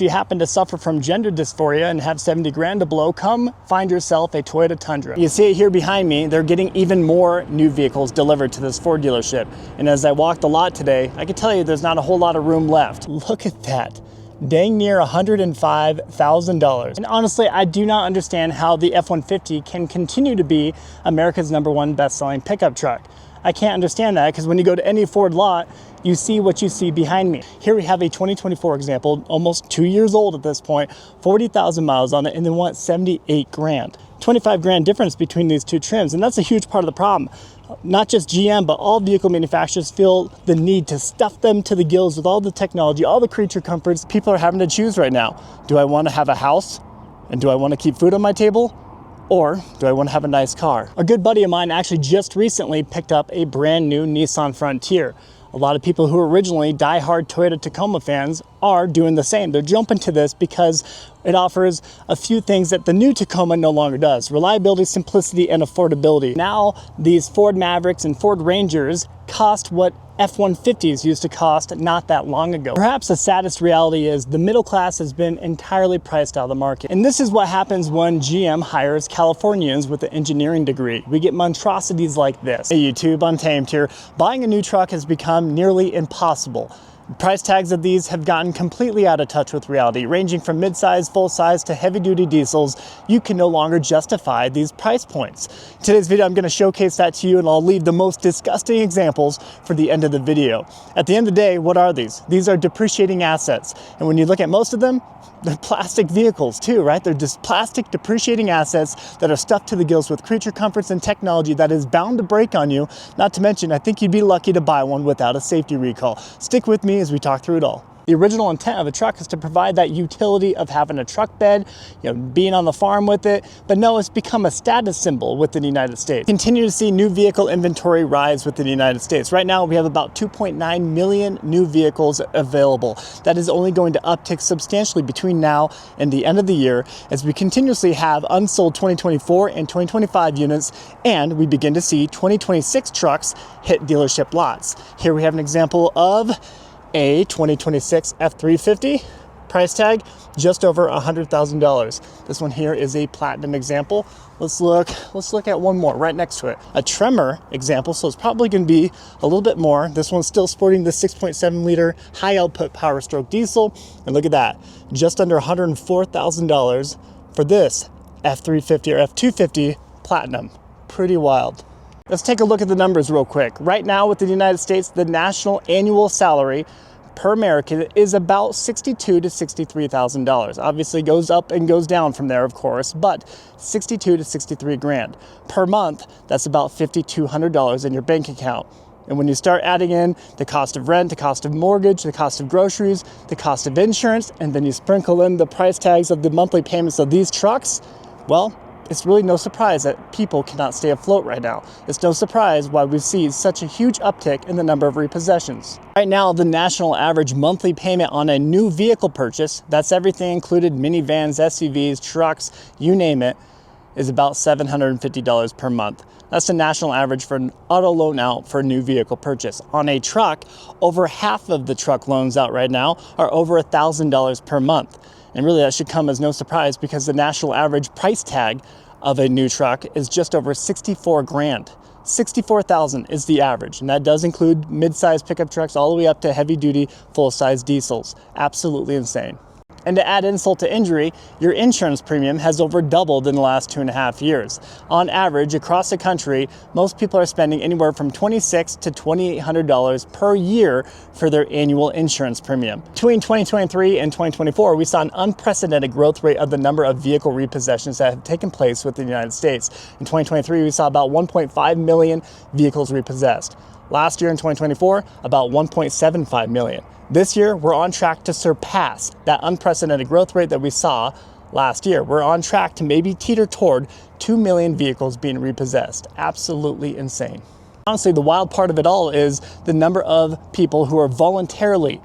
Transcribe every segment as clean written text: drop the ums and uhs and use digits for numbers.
If you happen to suffer from gender dysphoria and have 70 grand to blow, come find yourself a Toyota Tundra. You see it here behind me, they're getting even more new vehicles delivered to this Ford dealership. And as I walked the lot today, I can tell you there's not a whole lot of room left. Look at that. Dang near $105,000. And honestly, I do not understand how the F-150 can continue to be America's #1 best-selling pickup truck. I can't understand that because when you go to any Ford lot, you see what you see behind me. Here we have a 2024 example, almost 2 years old at this point, 40,000 miles on it, and they want 78 grand. 25 grand difference between these two trims, and that's a huge part of the problem. Not just GM, but all vehicle manufacturers feel the need to stuff them to the gills with all the technology, all the creature comforts. People are having to choose right now. Do I want to have a house? And do I want to keep food on my table? Or do I want to have a nice car? A good buddy of mine actually just recently picked up a brand new Nissan Frontier. A lot of people who are originally die-hard Toyota Tacoma fans are doing the same. They're jumping to this because it offers a few things that the new Tacoma no longer does. Reliability, simplicity, and affordability. Now, these Ford Mavericks and Ford Rangers cost what F-150s used to cost not that long ago. Perhaps the saddest reality is the middle class has been entirely priced out of the market. And this is what happens when GM hires Californians with an engineering degree. We get monstrosities like this. Hey YouTube, Untamed here. Buying a new truck has become nearly impossible. Price tags of these have gotten completely out of touch with reality, ranging from mid-size, full-size to heavy-duty diesels. You can no longer justify these price points. In today's video, I'm going to showcase that to you, and I'll leave the most disgusting examples for the end of the video. At the end of the day, what are these? These are depreciating assets, and when you look at most of them, they're plastic vehicles too, right? They're just plastic depreciating assets that are stuffed to the gills with creature comforts and technology that is bound to break on you. Not to mention, I think you'd be lucky to buy one without a safety recall. Stick with me as we talk through it all. The original intent of a truck is to provide that utility of having a truck bed, being on the farm with it, but no, it's become a status symbol within the United States. Continue to see new vehicle inventory rise within the United States. Right now, we have about 2.9 million new vehicles available. That is only going to uptick substantially between now and the end of the year as we continuously have unsold 2024 and 2025 units, and we begin to see 2026 trucks hit dealership lots. Here we have an example of a 2026 F-350, price tag just over $100,000. This one here is a platinum example. Let's look at one more right next to it. A Tremor example, so it's probably going to be a little bit more. This one's still sporting the 6.7 liter high output Power Stroke diesel, and look at that, just under $104,000 for this F-350 or F-250 platinum. Pretty wild. Let's take a look at the numbers real quick. Right now within the United States, the national annual salary per American is about $62,000 to $63,000. Obviously goes up and goes down from there, of course, but 62 to 63 grand. Per month, that's about $5,200 in your bank account. And when you start adding in the cost of rent, the cost of mortgage, the cost of groceries, the cost of insurance, and then you sprinkle in the price tags of the monthly payments of these trucks, well, it's really no surprise that people cannot stay afloat right now. It's no surprise why we see such a huge uptick in the number of repossessions. Right now, the national average monthly payment on a new vehicle purchase, that's everything included, minivans, SUVs, trucks, you name it, is about $750 per month. That's the national average for an auto loan out for a new vehicle purchase. On a truck, over half of the truck loans out right now are over $1,000 per month. And really that should come as no surprise because the national average price tag of a new truck is just over 64 grand. 64,000 is the average, and that does include mid-size pickup trucks all the way up to heavy-duty, full-size diesels. Absolutely insane. And to add insult to injury, your insurance premium has over doubled in the last 2.5 years. On average, across the country, most people are spending anywhere from $2,600 to $2,800 per year for their annual insurance premium. Between 2023 and 2024, we saw an unprecedented growth rate of the number of vehicle repossessions that have taken place within the United States. In 2023, we saw about 1.5 million vehicles repossessed. Last year in 2024, about 1.75 million. This year, we're on track to surpass that unprecedented growth rate that we saw last year. We're on track to maybe teeter toward 2 million vehicles being repossessed. Absolutely insane. Honestly, the wild part of it all is the number of people who are voluntarily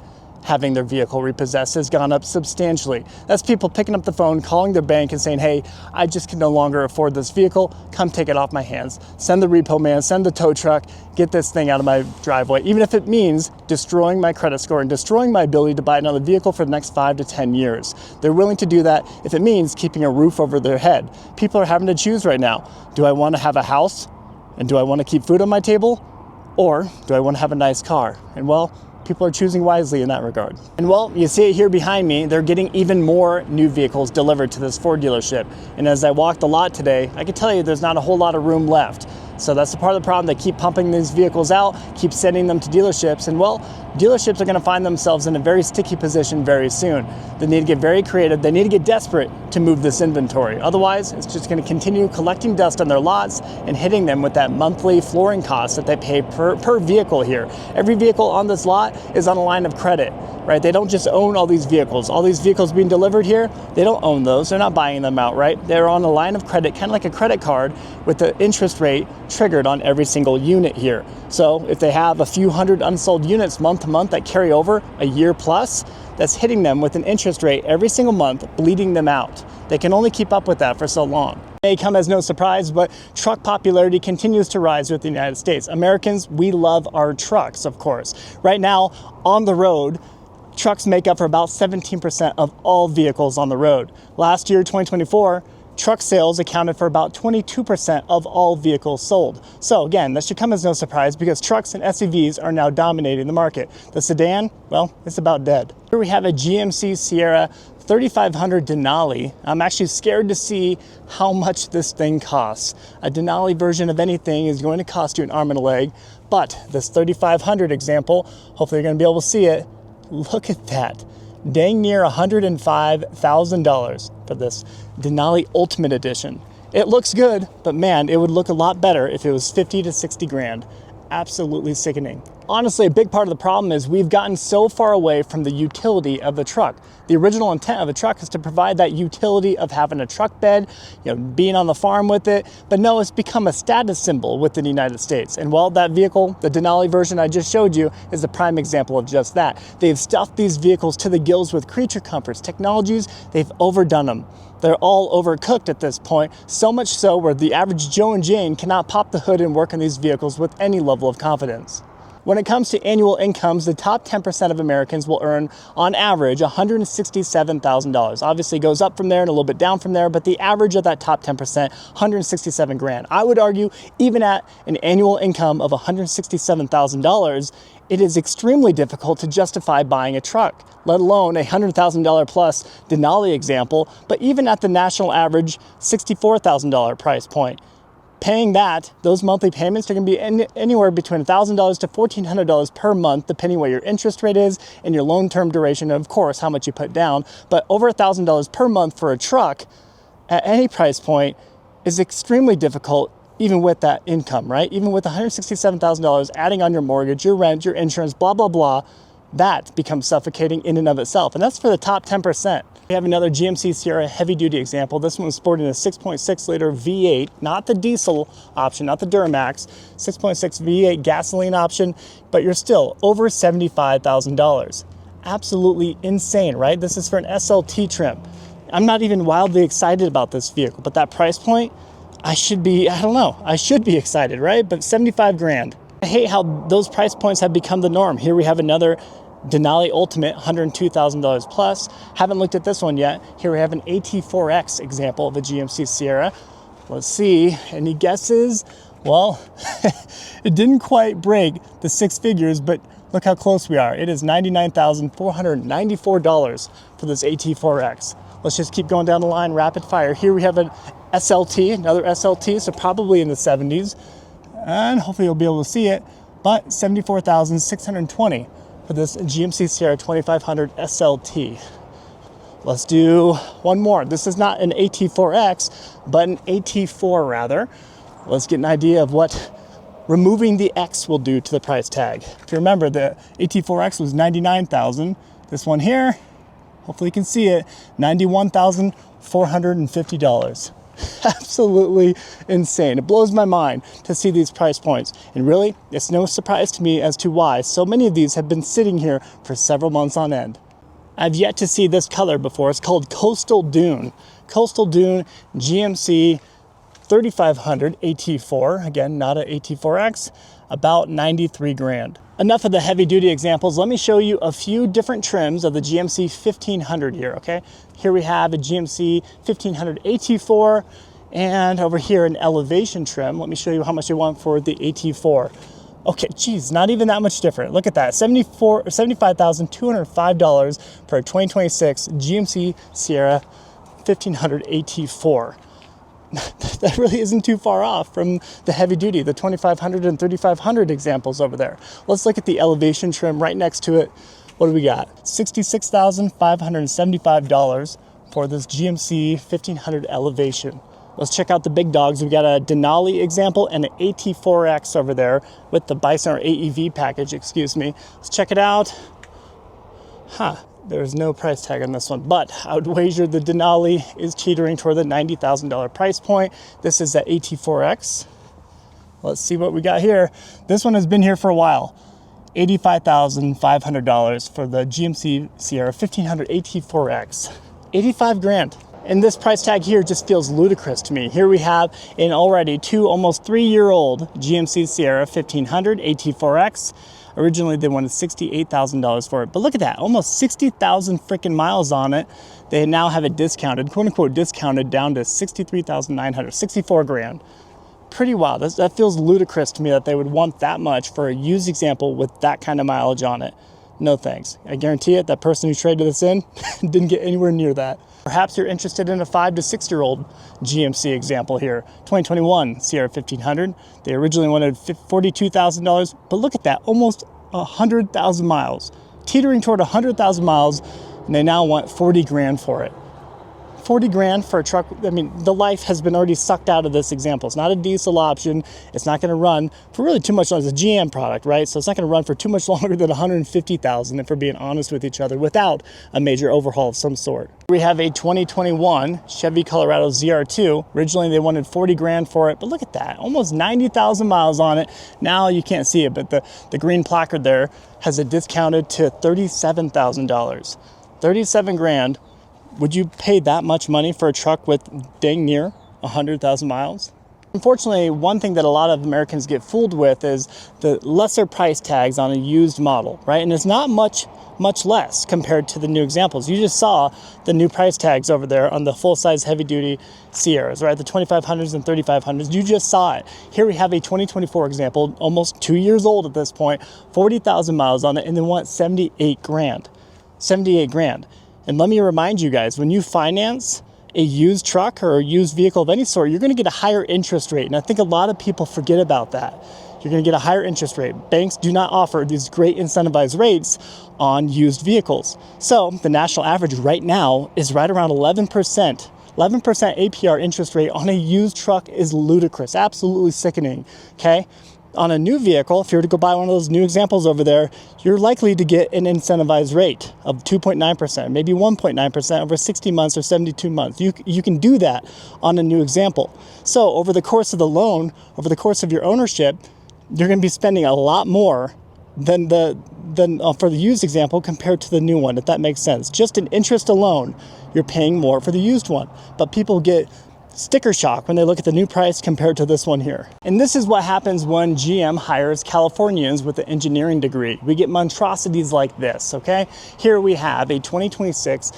having their vehicle repossessed has gone up substantially. That's people picking up the phone, calling their bank and saying, hey, I just can no longer afford this vehicle. Come take it off my hands. Send the repo man, send the tow truck, get this thing out of my driveway, even if it means destroying my credit score and destroying my ability to buy another vehicle for the next 5 to 10 years. They're willing to do that if it means keeping a roof over their head. People are having to choose right now. Do I want to have a house? And do I want to keep food on my table? Or do I want to have a nice car? And well, people are choosing wisely in that regard. And well, you see it here behind me, they're getting even more new vehicles delivered to this Ford dealership. And as I walked the lot today, I can tell you there's not a whole lot of room left. So that's the part of the problem. They keep pumping these vehicles out, keep sending them to dealerships, and well, dealerships are going to find themselves in a very sticky position very soon. They need to get very creative. They need to get desperate to move this inventory. Otherwise, it's just going to continue collecting dust on their lots and hitting them with that monthly flooring cost that they pay per vehicle here. Every vehicle on this lot is on a line of credit, right? They don't just own all these vehicles. All these vehicles being delivered here, they don't own those. They're not buying them outright. They're on a line of credit, kind of like a credit card with the interest rate triggered on every single unit here. So if they have a few hundred unsold units month to month that carry over a year plus, that's hitting them with an interest rate every single month, bleeding them out. They can only keep up with that for so long. It may come as no surprise, but truck popularity continues to rise with the United States. Americans, we love our trucks, of course. Right now, on the road, trucks make up for about 17% of all vehicles on the road. Last year, 2024, truck sales accounted for about 22% of all vehicles sold. So again, that should come as no surprise because trucks and SUVs are now dominating the market. The sedan, well, it's about dead. Here we have a GMC Sierra 3500 Denali. I'm actually scared to see how much this thing costs. A Denali version of anything is going to cost you an arm and a leg, but this 3500 example, hopefully you're going to be able to see it. Look at that. Dang near $105,000 for this Denali Ultimate Edition. It looks good, but man, it would look a lot better if it was 50 to 60 grand. Absolutely sickening. Honestly, a big part of the problem is we've gotten so far away from the utility of the truck. The original intent of a truck is to provide that utility of having a truck bed, being on the farm with it. But no, it's become a status symbol within the United States. And well, that vehicle, the Denali version I just showed you, is a prime example of just that. They've stuffed these vehicles to the gills with creature comforts, technologies, they've overdone them. They're all overcooked at this point, so much so where the average Joe and Jane cannot pop the hood and work on these vehicles with any level of confidence. When it comes to annual incomes, the top 10% of Americans will earn, on average, $167,000. Obviously, it goes up from there and a little bit down from there, but the average of that top 10%, 167 grand. I would argue, even at an annual income of $167,000, it is extremely difficult to justify buying a truck, let alone a $100,000 plus Denali example, but even at the national average $64,000 price point. Paying that, those monthly payments are going to be anywhere between $1,000 to $1,400 per month, depending what your interest rate is and your loan term duration, and of course, how much you put down. But over $1,000 per month for a truck at any price point is extremely difficult, even with that income, right? Even with $167,000, adding on your mortgage, your rent, your insurance, blah, blah, blah, that becomes suffocating in and of itself. And that's for the top 10%. We have another GMC Sierra heavy-duty example. This one was sporting a 6.6 liter V8, not the diesel option, not the Duramax, 6.6 V8 gasoline option, but you're still over $75,000. Absolutely insane, right? This is for an SLT trim. I'm not even wildly excited about this vehicle, but that price point, I should be excited, right? But 75 grand. I hate how those price points have become the norm. Here we have another Denali Ultimate, $102,000 plus. Haven't looked at this one yet. Here we have an AT4X example of a GMC Sierra. Let's see, any guesses? Well, it didn't quite break the six figures, but look how close we are. It is $99,494 for this AT4X. Let's just keep going down the line, rapid fire. Here we have an SLT, another SLT, so probably in the 70s. And hopefully you'll be able to see it, but $74,620 for this GMC Sierra 2500 SLT. Let's do one more. This is not an AT4X, but an AT4 rather. Let's get an idea of what removing the X will do to the price tag. If you remember, the AT4X was $99,000. This one here, hopefully you can see it, $91,450. Absolutely insane. It blows my mind to see these price points. And really, it's no surprise to me as to why so many of these have been sitting here for several months on end. I've yet to see this color before. It's called Coastal Dune. Coastal Dune GMC 3500 AT4. Again, not an AT4X. About 93 grand. Enough of the heavy duty examples. Let me show you a few different trims of the GMC 1500 here, okay? Here we have a GMC 1500 AT4, and over here an elevation trim. Let me show you how much they want for the AT4. Okay, geez, not even that much different. Look at that, $75,205 for a 2026 GMC Sierra 1500 AT4. That really isn't too far off from the heavy duty, the 2500 and 3500 examples over there. Let's look at the elevation trim right next to it. What do we got? $66,575 for this GMC 1500 elevation. Let's check out the big dogs. We got a Denali example and an AT4X over there with the Bison or AEV package, excuse me. Let's check it out. There's no price tag on this one, but I would wager the Denali is teetering toward the $90,000 price point. This is the AT4X. Let's see what we got here. This one has been here for a while. $85,500 for the GMC Sierra 1500 AT4X. 85 grand. And this price tag here just feels ludicrous to me. Here we have an already almost 3-year-old GMC Sierra 1500 AT4X. Originally, they wanted $68,000 for it. But look at that, almost 60,000 freaking miles on it. They now have it discounted, quote unquote discounted, down to 63,900, 64 grand. Pretty wild. That feels ludicrous to me that they would want that much for a used example with that kind of mileage on it. No thanks. I guarantee it, that person who traded this in didn't get anywhere near that. Perhaps you're interested in a 5 to 6-year-old GMC example here. 2021 Sierra 1500. They originally wanted $42,000, but look at that, almost 100,000 miles. Teetering toward 100,000 miles, and they now want 40 grand for it. 40 grand for a truck. I mean, the life has been already sucked out of this example. It's not a diesel option. It's not going to run for really too much longer. It's a GM product, right? So it's not going to run for too much longer than 150,000, if we're being honest with each other, without a major overhaul of some sort. We have a 2021 Chevy Colorado ZR2. Originally, they wanted 40 grand for it, but look at that, almost 90,000 miles on it. Now you can't see it, but the green placard there has it discounted to $37,000. 37 grand. Would you pay that much money for a truck with dang near 100,000 miles? Unfortunately, one thing that a lot of Americans get fooled with is the lesser price tags on a used model, right? And it's not much less compared to the new examples. You just saw the new price tags over there on the full-size heavy-duty Sierras, right? The 2500s and 3500s. You just saw it. Here we have a 2024 example, almost 2 years old at this point, 40,000 miles on it, and they want 78 grand. 78 grand. And let me remind you guys, when you finance a used truck or a used vehicle of any sort, you're going to get a higher interest rate. And I think a lot of people forget about that. You're going to get a higher interest rate. Banks do not offer these great incentivized rates on used vehicles. So the national average right now is right around 11%. 11% APR interest rate on a used truck is ludicrous, absolutely sickening, okay? On a new vehicle, if you were to go buy one of those new examples over there, you're likely to get an incentivized rate of 2.9%, maybe 1.9% over 60 months or 72 months. You can do that on a new example. So over the course of the loan, over the course of your ownership, you're going to be spending a lot more than for the used example compared to the new one, if that makes sense. Just in interest alone, you're paying more for the used one. But people get sticker shock when they look at the new price compared to this one here. And this is what happens when GM hires Californians with an engineering degree. We get monstrosities like this, okay? Here we have a 2026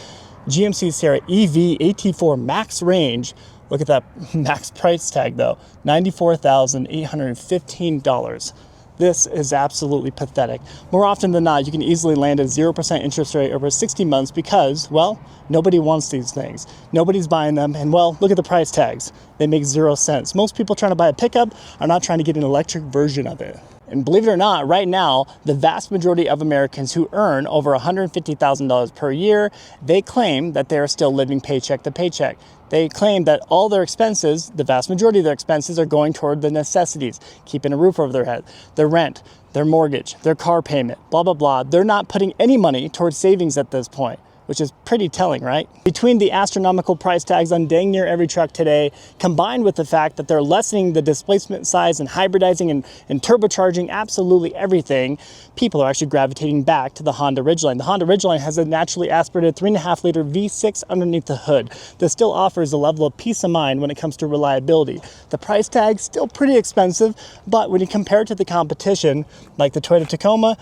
GMC Sierra EV AT4 max range. Look at that max price tag though, $94,815. This is absolutely pathetic. More often than not, you can easily land a 0% interest rate over 60 months because, well, nobody wants these things. Nobody's buying them, and well, look at the price tags. They make 0 sense. Most people trying to buy a pickup are not trying to get an electric version of it. And believe it or not, right now, the vast majority of Americans who earn over $150,000 per year, they claim that they are still living paycheck to paycheck. They claim that all their expenses, the vast majority of their expenses, are going toward the necessities, keeping a roof over their head, their rent, their mortgage, their car payment, blah, blah, blah. They're not putting any money towards savings at this point. which is pretty telling, right? Between the astronomical price tags on dang near every truck today, combined with the fact that they're lessening the displacement size and hybridizing and turbocharging absolutely everything, people are actually gravitating back to the Honda Ridgeline. The Honda Ridgeline has a naturally aspirated 3.5-liter V6 underneath the hood that still offers a level of peace of mind when it comes to reliability. The price tag still pretty expensive, but when you compare it to the competition, like the Toyota Tacoma,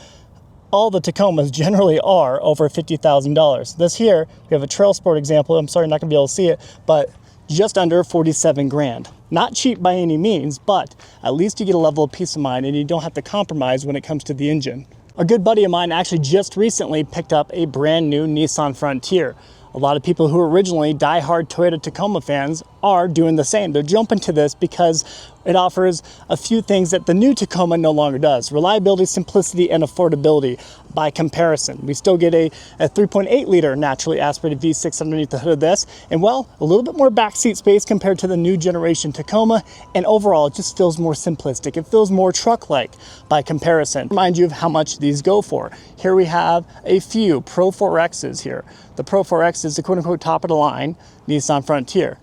all the Tacomas generally are over $50,000. This here, we have a Trail Sport example. I'm sorry, you're not gonna be able to see it, but just under 47 grand. Not cheap by any means, but at least you get a level of peace of mind and you don't have to compromise when it comes to the engine. A good buddy of mine actually just recently picked up a brand new Nissan Frontier. A lot of people who are originally die-hard Toyota Tacoma fans are doing the same. They're jumping to this because it offers a few things that the new Tacoma no longer does. Reliability, simplicity, and affordability by comparison. We still get a 3.8-liter naturally aspirated V6 underneath the hood of this, and well, a little bit more backseat space compared to the new generation Tacoma, and overall, it just feels more simplistic. It feels more truck-like by comparison. Remind you of how much these go for. Here we have a few Pro 4Xs here. The Pro 4X is the quote-unquote top of the line Nissan Frontier.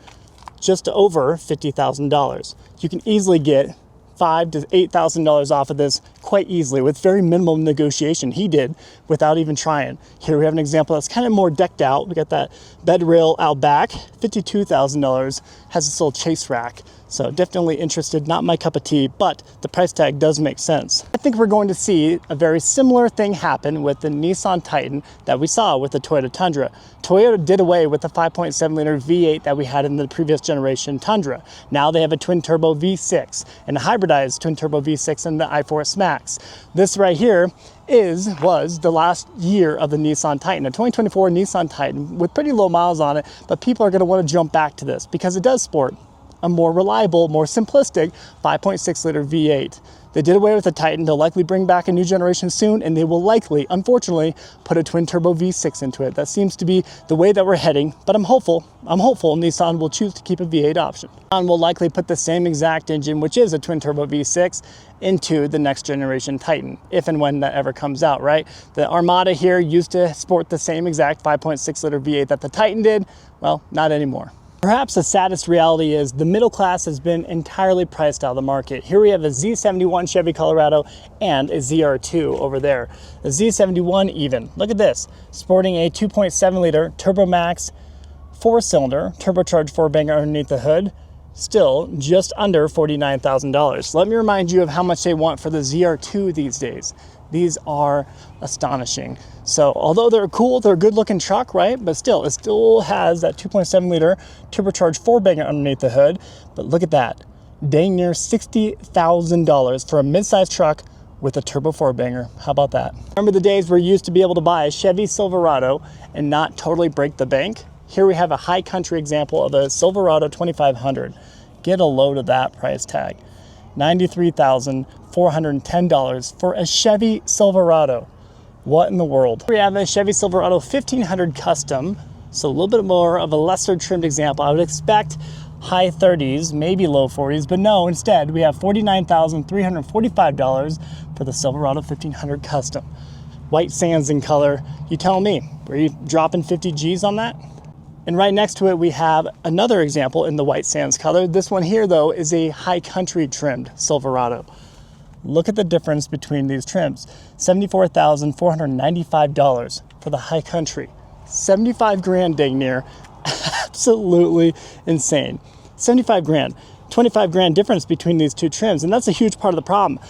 Just over $50,000. You can easily get $5,000 to $8,000 off of this quite easily with very minimal negotiation. He did without even trying. Here we have an example that's kind of more decked out. We got that bed rail out back, $52,000, has this little chase rack. So definitely interested, not my cup of tea, but the price tag does make sense. I think we're going to see a very similar thing happen with the Nissan Titan that we saw with the Toyota Tundra. Toyota did away with the 5.7-liter V8 that we had in the previous generation Tundra. Now they have a twin-turbo V6 and a hybridized twin-turbo V6 in the i4 Max. This right here was the last year of the Nissan Titan, a 2024 Nissan Titan with pretty low miles on it, but people are going to want to jump back to this because it does sport a more reliable, more simplistic 5.6-liter V8. They did away with the Titan. They'll likely bring back a new generation soon, and they will likely, unfortunately, put a twin-turbo V6 into it. That seems to be the way that we're heading, but I'm hopeful Nissan will choose to keep a V8 option. Nissan will likely put the same exact engine, which is a twin-turbo V6, into the next generation Titan, if and when that ever comes out, right? The Armada here used to sport the same exact 5.6-liter V8 that the Titan did. Well, not anymore. Perhaps the saddest reality is the middle class has been entirely priced out of the market. Here we have a Z71 Chevy Colorado and a ZR2 over there. The Z71 even, look at this, sporting a 2.7-liter Turbo Max 4-cylinder, turbocharged 4-banger underneath the hood, still just under $49,000. Let me remind you of how much they want for the ZR2 these days. These are astonishing. So although they're cool, they're a good looking truck, right? But still, it still has that 2.7-liter turbocharged 4-banger underneath the hood. But look at that, dang near $60,000 for a mid-size truck with a turbo 4-banger. How about that? Remember the days where you used to be able to buy a Chevy Silverado and not totally break the bank? Here we have a high country example of a Silverado 2500. Get a load of that price tag. $93,410 for a Chevy Silverado. What in the world? We have a Chevy Silverado 1500 Custom, so a little bit more of a lesser trimmed example. I would expect high 30s, maybe low 40s, but no, instead we have $49,345 for the Silverado 1500 Custom. White sands in color. You tell me, were you dropping 50 G's on that? And right next to it, we have another example in the white sands color. This one here, though, is a high country trimmed Silverado. Look at the difference between these trims. $74,495 for the high country. 75 grand, dang near. Absolutely insane. 75 grand. 25 grand difference between these two trims, and that's a huge part of the problem.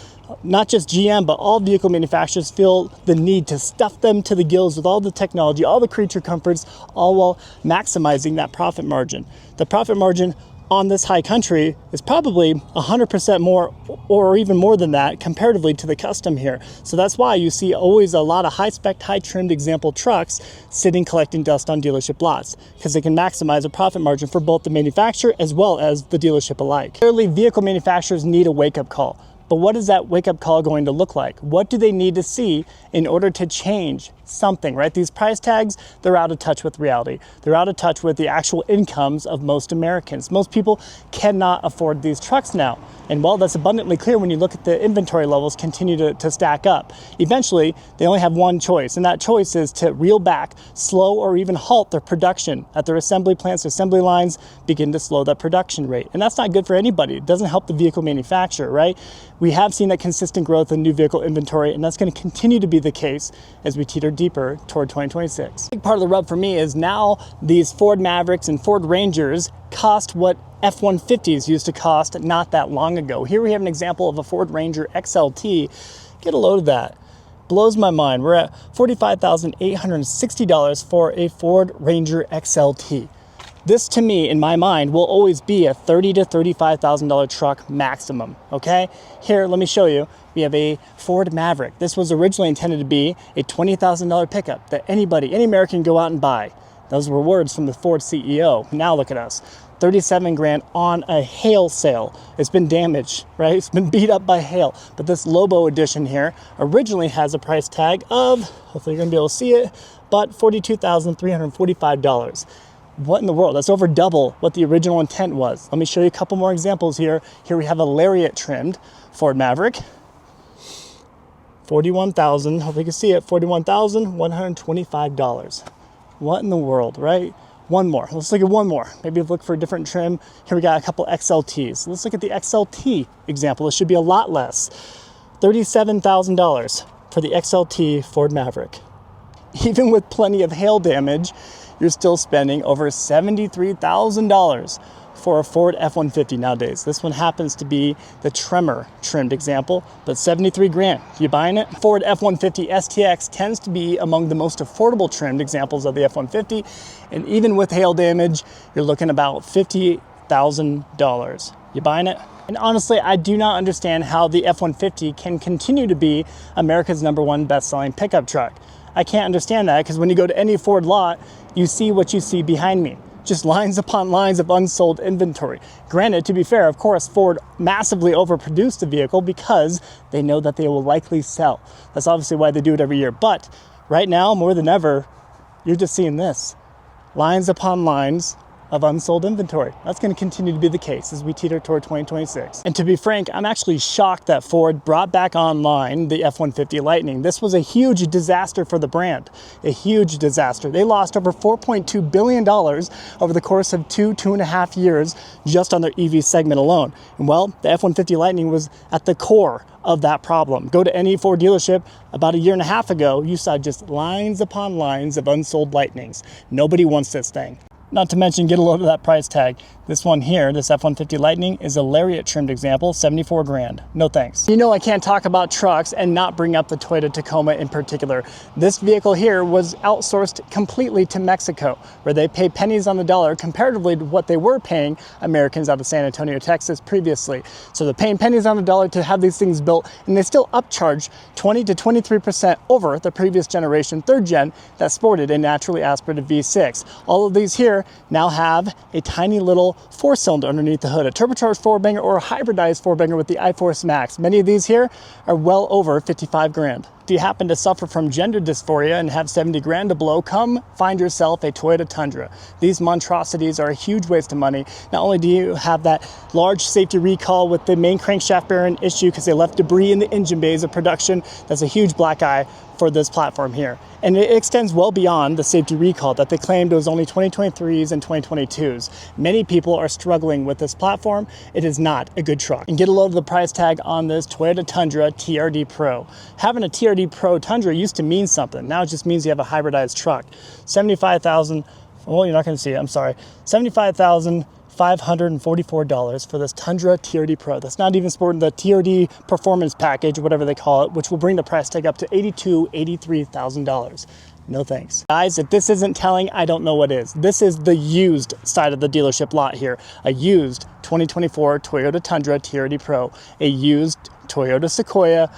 Not just GM, but all vehicle manufacturers feel the need to stuff them to the gills with all the technology, all the creature comforts, all while maximizing that profit margin. The profit margin on this high country is probably 100% more or even more than that comparatively to the Custom here. So that's why you see always a lot of high-spec, high-trimmed example trucks sitting collecting dust on dealership lots because they can maximize a profit margin for both the manufacturer as well as the dealership alike. Clearly, vehicle manufacturers need a wake-up call. But what is that wake-up call going to look like? What do they need to see in order to change something, right? These price tags, they're out of touch with reality. They're out of touch with the actual incomes of most Americans. Most people cannot afford these trucks now. And well, that's abundantly clear when you look at the inventory levels continue to stack up. Eventually, they only have one choice, and that choice is to reel back, slow, or even halt their production at their assembly plants, assembly lines, begin to slow that production rate. And that's not good for anybody. It doesn't help the vehicle manufacturer, right? We have seen that consistent growth in new vehicle inventory, and that's going to continue to be the case as we teeter deeper toward 2026. A big part of the rub for me is now these Ford Mavericks and Ford Rangers cost what F-150s used to cost not that long ago. Here we have an example of a Ford Ranger XLT. Get a load of that. Blows my mind. We're at $45,860 for a Ford Ranger XLT. This, to me, in my mind, will always be a $30,000 to $35,000 truck maximum, okay? Here, let me show you. We have a Ford Maverick. This was originally intended to be a $20,000 pickup that any American can go out and buy. Those were words from the Ford CEO. Now look at us. 37 grand on a hail sale. It's been damaged, right? It's been beat up by hail. But this Lobo edition here originally has a price tag of, hopefully you're gonna be able to see it, but $42,345. What in the world? That's over double what the original intent was. Let me show you a couple more examples here. Here we have a Lariat trimmed Ford Maverick. 41,000, hopefully you can see it, $41,125. What in the world, right? One more. Let's look at one more. Maybe look for a different trim. Here we got a couple XLTs. Let's look at the XLT example. This should be a lot less. $37,000 for the XLT Ford Maverick. Even with plenty of hail damage, you're still spending over $73,000 for a Ford F-150 nowadays. This one happens to be the Tremor trimmed example, but 73 grand. You buying it? Ford F-150 STX tends to be among the most affordable trimmed examples of the F-150, and even with hail damage, you're looking about $50,000. You buying it? And honestly, I do not understand how the F-150 can continue to be America's #1 best-selling pickup truck. I can't understand that, because when you go to any Ford lot, you see what you see behind me. Just lines upon lines of unsold inventory. Granted, to be fair, of course, Ford massively overproduced the vehicle because they know that they will likely sell. That's obviously why they do it every year. But right now, more than ever, you're just seeing this. Lines upon lines of unsold inventory. That's going to continue to be the case as we teeter toward 2026. And to be frank, I'm actually shocked that Ford brought back online the F-150 Lightning. This was a huge disaster for the brand, a huge disaster. They lost over $4.2 billion over the course of two and a half years just on their EV segment alone. And well, the F-150 Lightning was at the core of that problem. Go to any Ford dealership about a year and a half ago, you saw just lines upon lines of unsold Lightnings. Nobody wants this thing. Not to mention, get a load of that price tag. This one here, this F-150 Lightning, is a Lariat trimmed example, 74 grand. No thanks. You know I can't talk about trucks and not bring up the Toyota Tacoma in particular. This vehicle here was outsourced completely to Mexico, where they pay pennies on the dollar comparatively to what they were paying Americans out of San Antonio, Texas previously. So they're paying pennies on the dollar to have these things built, and they still upcharge 20 to 23% over the previous generation, third gen, that sported a naturally aspirated V6. All of these here now have a tiny little four-cylinder underneath the hood, a turbocharged four-banger or a hybridized four-banger with the iForce Max. Many of these here are well over 55 grand. If you happen to suffer from gender dysphoria and have 70 grand to blow, come find yourself a Toyota Tundra. These monstrosities are a huge waste of money. Not only do you have that large safety recall with the main crankshaft bearing issue because they left debris in the engine bays of production, that's a huge black eye for this platform here. And it extends well beyond the safety recall that they claimed was only 2023s and 2022s. Many people are struggling with this platform. It is not a good truck. And get a load of the price tag on this Toyota Tundra TRD Pro. Having a TRD Pro Tundra used to mean something. Now it just means you have a hybridized truck. $75,000, well, you're not gonna see it, I'm sorry. $75,544 for this Tundra TRD Pro. That's not even sporting the TRD Performance Package, whatever they call it, which will bring the price tag up to $83,000. No thanks. Guys, if this isn't telling, I don't know what is. This is the used side of the dealership lot here. A used 2024 Toyota Tundra TRD Pro. A used Toyota Sequoia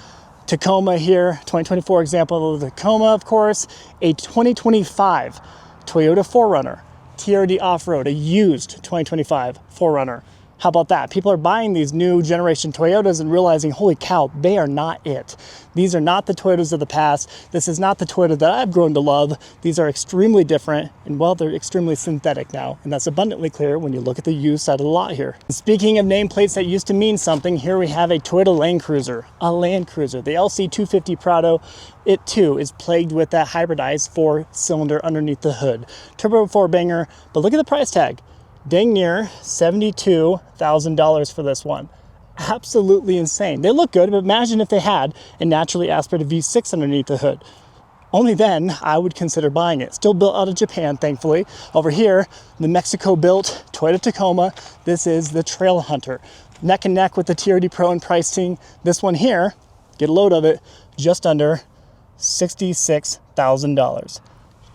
Tacoma here, 2024 example of the Tacoma, of course. A 2025 Toyota 4Runner TRD Off-Road, a used 2025 4Runner. How about that? People are buying these new generation Toyotas and realizing, holy cow, they are not it. These are not the Toyotas of the past. This is not the Toyota that I've grown to love. These are extremely different, and well, they're extremely synthetic now. And that's abundantly clear when you look at the used side of the lot here. Speaking of nameplates that used to mean something, here we have a Toyota Land Cruiser, the LC 250 Prado. It too is plagued with that hybridized 4-cylinder underneath the hood. Turbo 4-banger, but look at the price tag. Dang near $72,000 for this one. Absolutely insane. They look good, but imagine if they had a naturally aspirated V6 underneath the hood. Only then I would consider buying it. Still built out of Japan, thankfully. Over here, the Mexico-built Toyota Tacoma. This is the Trail Hunter. Neck and neck with the TRD Pro in pricing. This one here, get a load of it, just under $66,000.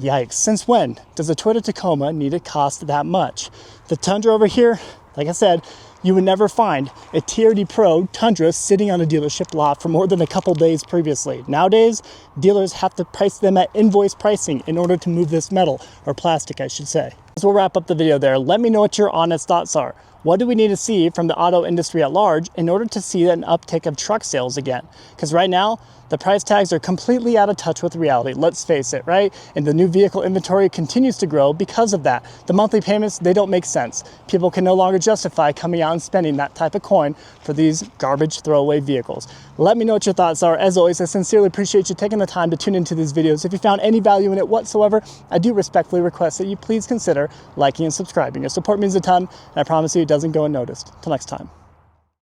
Yikes, since when does a Toyota Tacoma need to cost that much? The Tundra over here, like I said, you would never find a TRD Pro Tundra sitting on a dealership lot for more than a couple days previously. Nowadays, dealers have to price them at invoice pricing in order to move this metal, or plastic I should say. So we'll wrap up the video there. Let me know what your honest thoughts are. What do we need to see from the auto industry at large in order to see an uptick of truck sales again? Because right now, the price tags are completely out of touch with reality. Let's face it, right? And the new vehicle inventory continues to grow because of that. The monthly payments, they don't make sense. People can no longer justify coming out and spending that type of coin for these garbage throwaway vehicles. Let me know what your thoughts are. As always, I sincerely appreciate you taking the time to tune into these videos. If you found any value in it whatsoever, I do respectfully request that you please consider liking and subscribing. Your support means a ton, and I promise you it doesn't go unnoticed. Till next time.